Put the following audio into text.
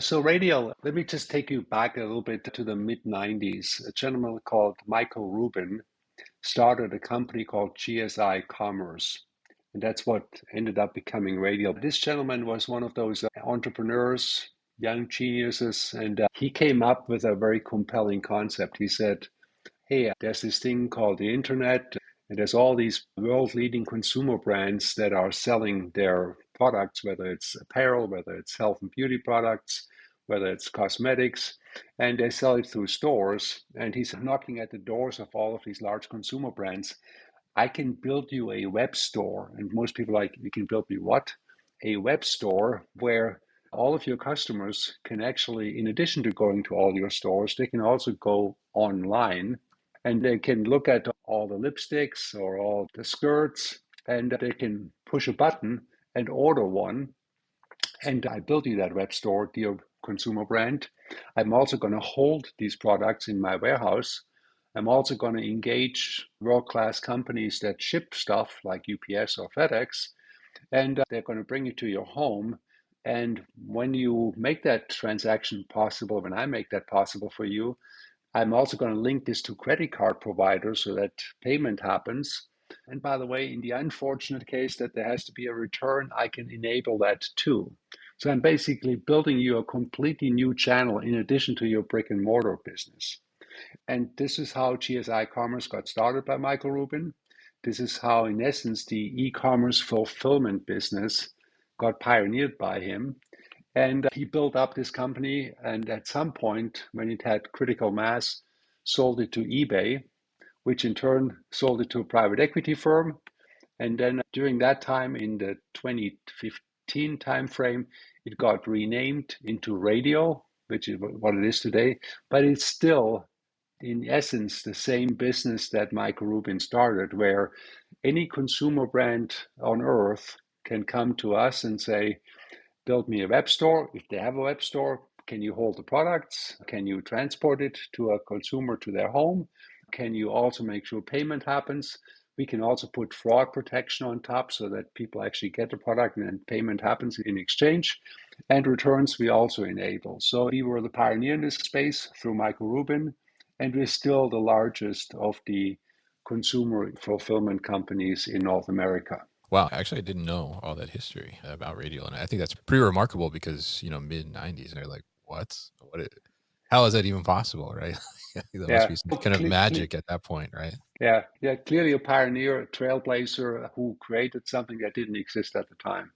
So Radial, let me just take you back a little bit to the mid 90s. A gentleman called Michael Rubin started a company called GSI Commerce. And that's what ended up becoming Radial. This gentleman was one of those entrepreneurs, young geniuses, and he came up with a very compelling concept. He said, hey, there's this thing called the internet, and there's all these world leading consumer brands that are selling their products, whether it's apparel, whether it's health and beauty products, whether it's cosmetics, and they sell it through stores. And he's knocking at the doors of all of these large consumer brands. I can build you a web store. And most people are like, you can build me what? A web store where all of your customers can actually, in addition to going to all your stores, they can also go online and they can look at all the lipsticks or all the skirts and they can push a button and order one. And I built you that web store, dear consumer brand. I'm also going to hold these products in my warehouse. I'm also going to engage world-class companies that ship stuff like UPS or FedEx, and they're going to bring it to your home. And when you make that transaction possible, when I make that possible for you, I'm also going to link this to credit card providers so that payment happens. And by the way, in the unfortunate case that there has to be a return, I can enable that too. So I'm basically building you a completely new channel in addition to your brick and mortar business. And this is how GSI Commerce got started by Michael Rubin. This is how, in essence, the e-commerce fulfillment business got pioneered by him. And he built up this company, and at some point, when it had critical mass, sold it to eBay, which in turn sold it to a private equity firm. And then during that time, in the 2015 timeframe, it got renamed into Radial, which is what it is today. But it's still, in essence, the same business that Michael Rubin started, where any consumer brand on earth can come to us and say, build me a web store. If they have a web store, can you hold the products? Can you transport it to a consumer to their home? Can you also make sure payment happens? We can also put fraud protection on top so that people actually get the product and then payment happens in exchange. And returns we also enable. So we were the pioneer in this space through Michael Rubin, and we're still the largest of the consumer fulfillment companies in North America. Wow, actually, I didn't know all that history about Radial, and I think that's pretty remarkable because mid '90s, they're like, "What? How is that even possible?" Right? That must Yeah. be some kind of magic at that point, right? Yeah, clearly a pioneer, a trailblazer who created something that didn't exist at the time.